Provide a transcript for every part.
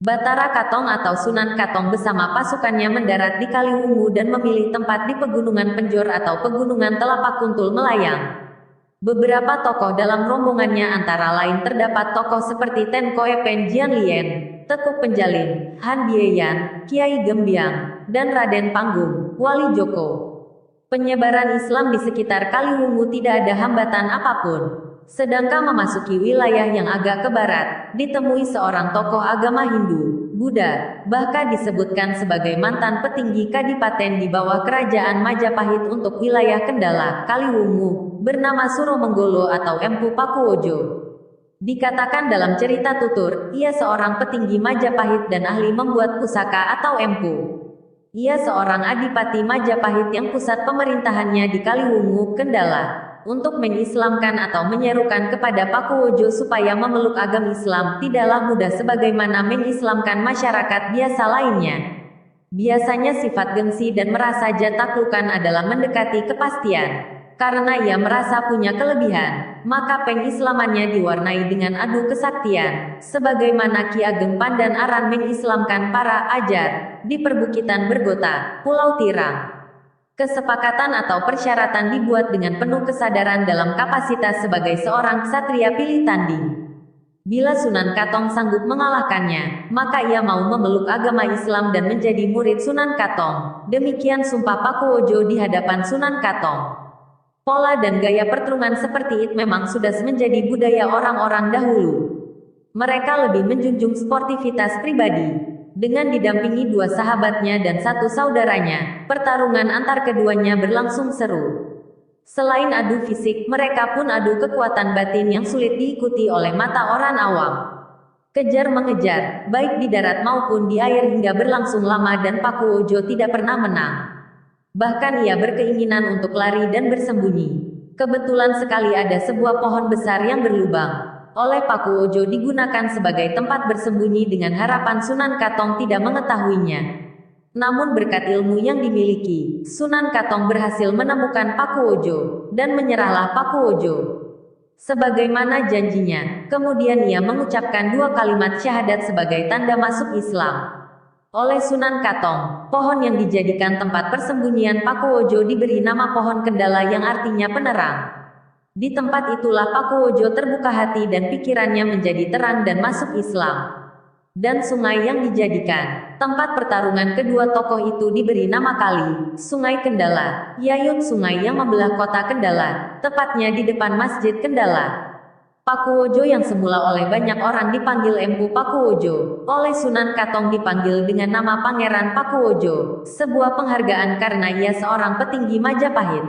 Batara Katong atau Sunan Katong bersama pasukannya mendarat di Kaliwungu dan memilih tempat di Pegunungan Penjor atau Pegunungan Telapak Kuntul Melayang. Beberapa tokoh dalam rombongannya antara lain terdapat tokoh seperti Tenko Epen Jianlian, Tekuk Penjalin, Han Bieyan, Kiai Gembiang, dan Raden Panggung, Wali Joko. Penyebaran Islam di sekitar Kaliwungu tidak ada hambatan apapun. Sedangkan memasuki wilayah yang agak ke barat, ditemui seorang tokoh agama Hindu, Buddha, bahkan disebutkan sebagai mantan petinggi kadipaten di bawah kerajaan Majapahit untuk wilayah Kendala, Kaliwungu, bernama Suromenggolo atau Empu Pakuwojo. Dikatakan dalam cerita tutur, ia seorang petinggi Majapahit dan ahli membuat pusaka atau empu. Ia seorang adipati Majapahit yang pusat pemerintahannya di Kaliwungu, Kendala. Untuk mengislamkan atau menyerukan kepada Pakuwojo supaya memeluk agama Islam tidaklah mudah sebagaimana mengislamkan masyarakat biasa lainnya. Biasanya sifat gengsi dan merasa taklukan adalah mendekati kepastian. Karena ia merasa punya kelebihan, maka pengislamannya diwarnai dengan adu kesaktian, sebagaimana Ki Ageng Pandan Aran mengislamkan para ajar di perbukitan Bergota, Pulau Tirang. Kesepakatan atau persyaratan dibuat dengan penuh kesadaran dalam kapasitas sebagai seorang ksatria pilih tanding. Bila Sunan Katong sanggup mengalahkannya, maka ia mau memeluk agama Islam dan menjadi murid Sunan Katong. Demikian sumpah Pakuwojo di hadapan Sunan Katong. Pola dan gaya pertarungan seperti itu memang sudah menjadi budaya orang-orang dahulu. Mereka lebih menjunjung sportivitas pribadi. Dengan didampingi dua sahabatnya dan satu saudaranya, pertarungan antar keduanya berlangsung seru. Selain adu fisik, mereka pun adu kekuatan batin yang sulit diikuti oleh mata orang awam. Kejar-mengejar, baik di darat maupun di air hingga berlangsung lama dan Pakuwojo tidak pernah menang. Bahkan ia berkeinginan untuk lari dan bersembunyi. Kebetulan sekali ada sebuah pohon besar yang berlubang. Oleh Pakuwojo digunakan sebagai tempat bersembunyi dengan harapan Sunan Katong tidak mengetahuinya. Namun berkat ilmu yang dimiliki, Sunan Katong berhasil menemukan Pakuwojo, dan menyerahlah Pakuwojo. Sebagaimana janjinya, kemudian ia mengucapkan dua kalimat syahadat sebagai tanda masuk Islam. Oleh Sunan Katong, pohon yang dijadikan tempat persembunyian Pakuwojo diberi nama pohon Kendala yang artinya penerang. Di tempat itulah Pakuwojo terbuka hati dan pikirannya menjadi terang dan masuk Islam. Dan sungai yang dijadikan tempat pertarungan kedua tokoh itu diberi nama kali, Sungai Kendala, yaitu sungai yang membelah kota Kendala, tepatnya di depan Masjid Kendala. Pakuwojo yang semula oleh banyak orang dipanggil Empu Pakuwojo, oleh Sunan Katong dipanggil dengan nama Pangeran Pakuwojo, sebuah penghargaan karena ia seorang petinggi Majapahit.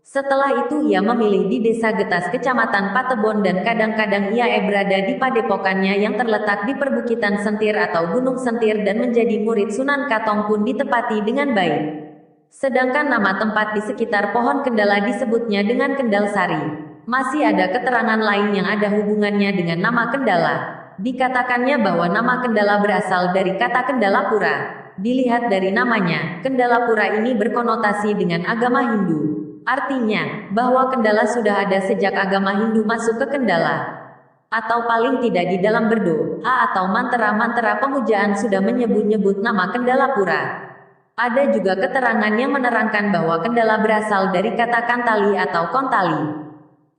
Setelah itu ia memilih di Desa Getas Kecamatan Patebon dan kadang-kadang ia berada di padepokannya yang terletak di perbukitan Sentir atau Gunung Sentir dan menjadi murid Sunan Katong pun ditepati dengan baik. Sedangkan nama tempat di sekitar pohon Kendala disebutnya dengan Kendal Sari. Masih ada keterangan lain yang ada hubungannya dengan nama Kendala. Dikatakannya bahwa nama Kendala berasal dari kata Kendalapura. Dilihat dari namanya, Kendalapura ini berkonotasi dengan agama Hindu. Artinya, bahwa Kendala sudah ada sejak agama Hindu masuk ke Kendala. Atau paling tidak di dalam berdoa atau mantra-mantra pemujaan sudah menyebut-nyebut nama Kendalapura. Ada juga keterangan yang menerangkan bahwa Kendala berasal dari kata Kantali atau Kontali.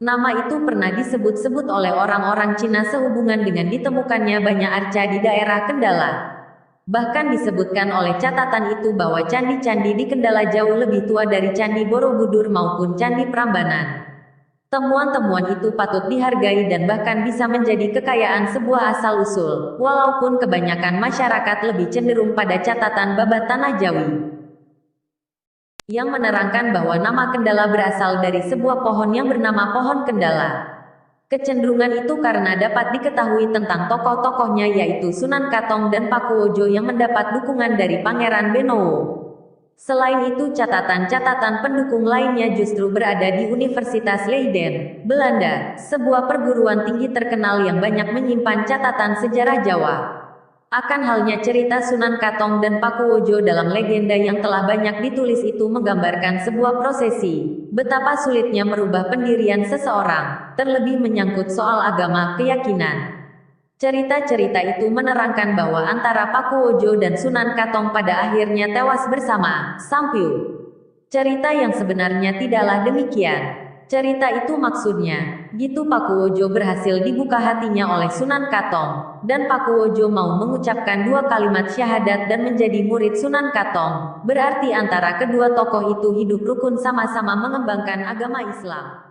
Nama itu pernah disebut-sebut oleh orang-orang Cina sehubungan dengan ditemukannya banyak arca di daerah Kendala. Bahkan disebutkan oleh catatan itu bahwa candi-candi di Kendala jauh lebih tua dari Candi Borobudur maupun Candi Prambanan. Temuan-temuan itu patut dihargai dan bahkan bisa menjadi kekayaan sebuah asal-usul, walaupun kebanyakan masyarakat lebih cenderung pada catatan babat Tanah Jawi yang menerangkan bahwa nama Kendala berasal dari sebuah pohon yang bernama pohon Kendala. Kecenderungan itu karena dapat diketahui tentang tokoh-tokohnya yaitu Sunan Katong dan Pakuwojo yang mendapat dukungan dari Pangeran Benowo. Selain itu catatan-catatan pendukung lainnya justru berada di Universitas Leiden, Belanda, sebuah perguruan tinggi terkenal yang banyak menyimpan catatan sejarah Jawa. Akan halnya cerita Sunan Katong dan Pakuwojo dalam legenda yang telah banyak ditulis itu menggambarkan sebuah prosesi, betapa sulitnya merubah pendirian seseorang, terlebih menyangkut soal agama, keyakinan. Cerita-cerita itu menerangkan bahwa antara Pakuwojo dan Sunan Katong pada akhirnya tewas bersama, Sampyu. Cerita yang sebenarnya tidaklah demikian. Cerita itu maksudnya, gitu Pakuwojo berhasil dibuka hatinya oleh Sunan Katong, dan Pakuwojo mau mengucapkan 2 kalimat syahadat dan menjadi murid Sunan Katong, berarti antara kedua tokoh itu hidup rukun sama-sama mengembangkan agama Islam.